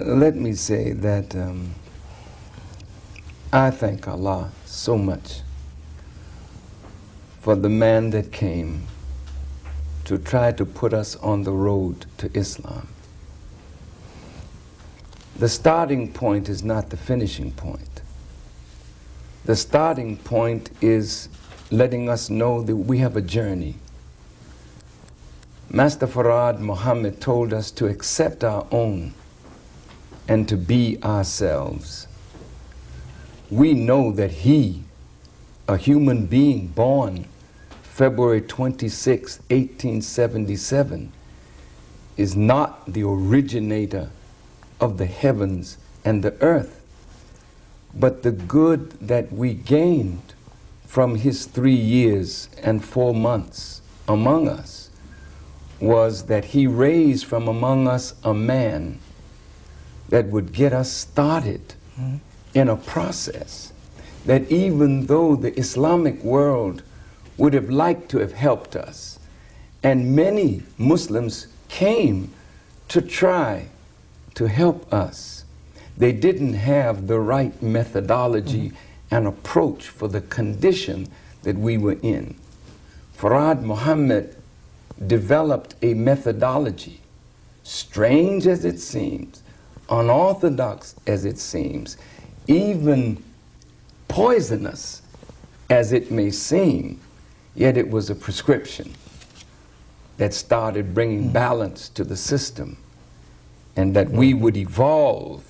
Let me say that I thank Allah so much for the man that came to try to put us on the road to Islam. The starting point is not the finishing point. The starting point is letting us know that we have a journey. Master Farad Mohammed told us to accept our own and to be ourselves. We know that he, a human being born February 26, 1877, is not the originator of the heavens and the earth, but the good that we gained from his 3 years and 4 months among us was that he raised from among us a man that would get us started in a process that even though the Islamic world would have liked to have helped us, and many Muslims came to try to help us, they didn't have the right methodology and approach for the condition that we were in. Farad Mohammed developed a methodology, strange as it seems, unorthodox as it seems, even poisonous as it may seem, yet it was a prescription that started bringing balance to the system, and that we would evolve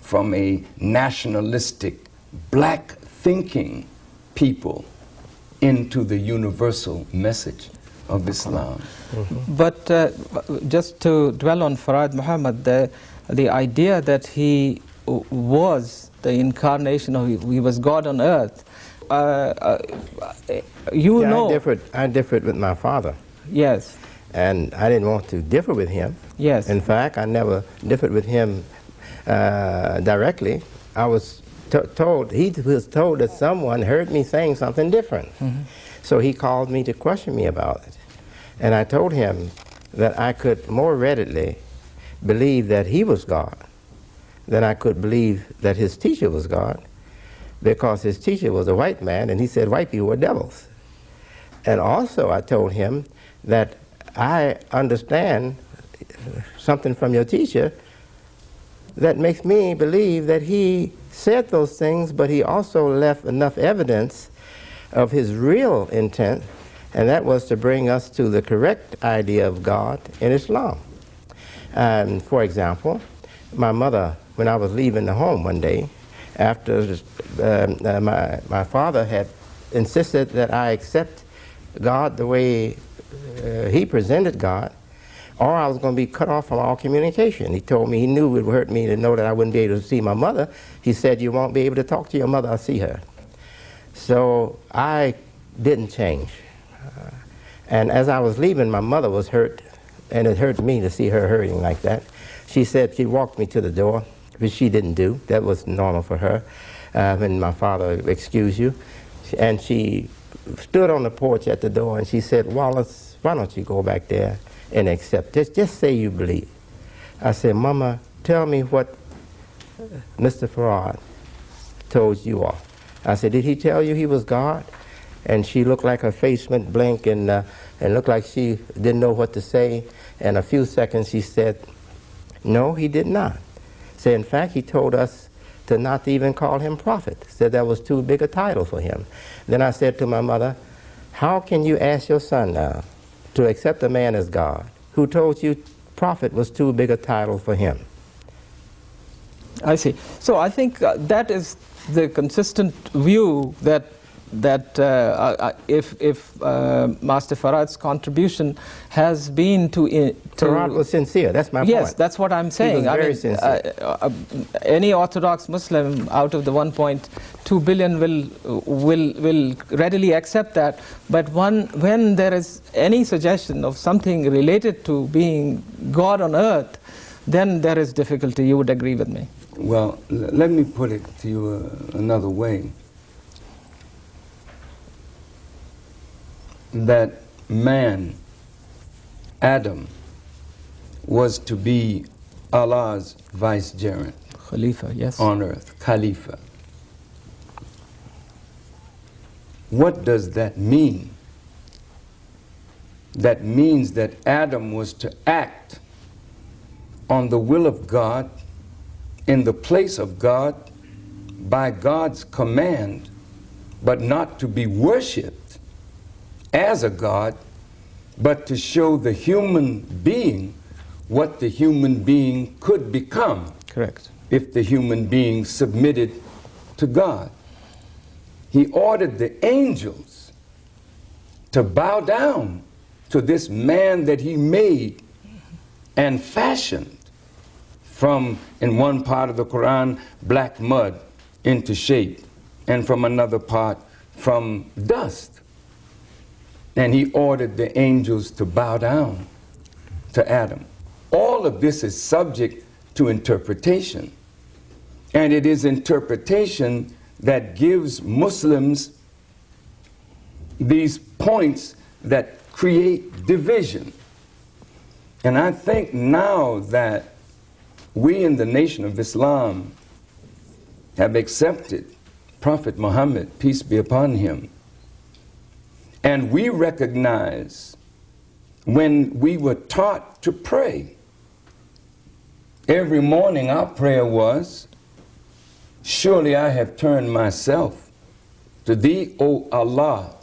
from a nationalistic, black thinking people into the universal message of Islam. But just to dwell on Farad Muhammad, the idea that he was the incarnation of, he was God on earth, you know... I differed with my father. Yes. And I didn't want to differ with him. Yes. In fact, I never differed with him directly. I was told, he was told that someone heard me saying something different. So he called me to question me about it. And I told him that I could more readily believe that he was God than I could believe that his teacher was God, because his teacher was a white man, and he said white people were devils. And also I told him that I understand something from your teacher that makes me believe that he said those things, but he also left enough evidence of his real intent, and that was to bring us to the correct idea of God in Islam. For example, my mother, when I was leaving the home one day, after my father had insisted that I accept God the way he presented God, or I was going to be cut off from all communication. He told me he knew it would hurt me to know that I wouldn't be able to see my mother. He said, you won't be able to talk to your mother or see her. So I didn't change. And as I was leaving, my mother was hurt, and it hurt me to see her hurting like that. She said, she walked me to the door, which she didn't do. That was normal for her. When my father excused you. And she stood on the porch at the door, and she said, Wallace, why don't you go back there and accept this? Just say you believe. I said, Mama, tell me what Mr. Farad told you all. I said, did he tell you he was God? And she looked like her face went blank, and looked like she didn't know what to say. And a few seconds she said, no, he did not. So in fact, he told us to not even call him prophet. Said that was too big a title for him. Then I said to my mother, how can you ask your son now to accept a man as God who told you prophet was too big a title for him? I see. So I think that is the consistent view that if Master Farad's contribution has been to Farad was sincere. That's my point. Yes, that's what I'm saying. He was very sincere. Any Orthodox Muslim out of the 1.2 billion will readily accept that. But when there is any suggestion of something related to being God on earth, then there is difficulty. You would agree with me? Well, let me put it to you another way. That man, Adam, was to be Allah's vicegerent Khalifa, yes. on earth, Khalifa. What does that mean? That means that Adam was to act on the will of God, in the place of God, by God's command, but not to be worshipped as a God, but to show the human being what the human being could become. Correct. If the human being submitted to God. He ordered the angels to bow down to this man that he made and fashioned from, in one part of the Quran, black mud into shape, and from another part, from dust. And he ordered the angels to bow down to Adam. All of this is subject to interpretation. And it is interpretation that gives Muslims these points that create division. And I think now that we in the Nation of Islam have accepted Prophet Muhammad, peace be upon him, and we recognize when we were taught to pray, every morning our prayer was, surely I have turned myself to thee, O Allah,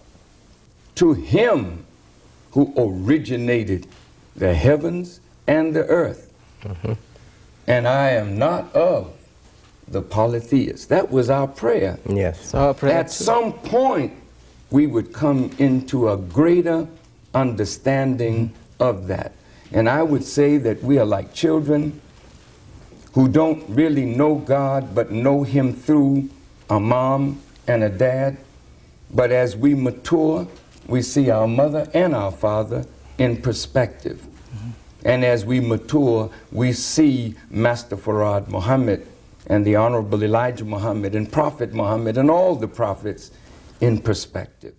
to him who originated the heavens and the earth. And I am not of the polytheists. That was our prayer. Yes. Our prayer At some point, we would come into a greater understanding of that. And I would say that we are like children who don't really know God, but know him through a mom and a dad. But as we mature, we see our mother and our father in perspective. And as we mature, we see Master Farad Muhammad and the Honorable Elijah Muhammad and Prophet Muhammad and all the prophets in perspective.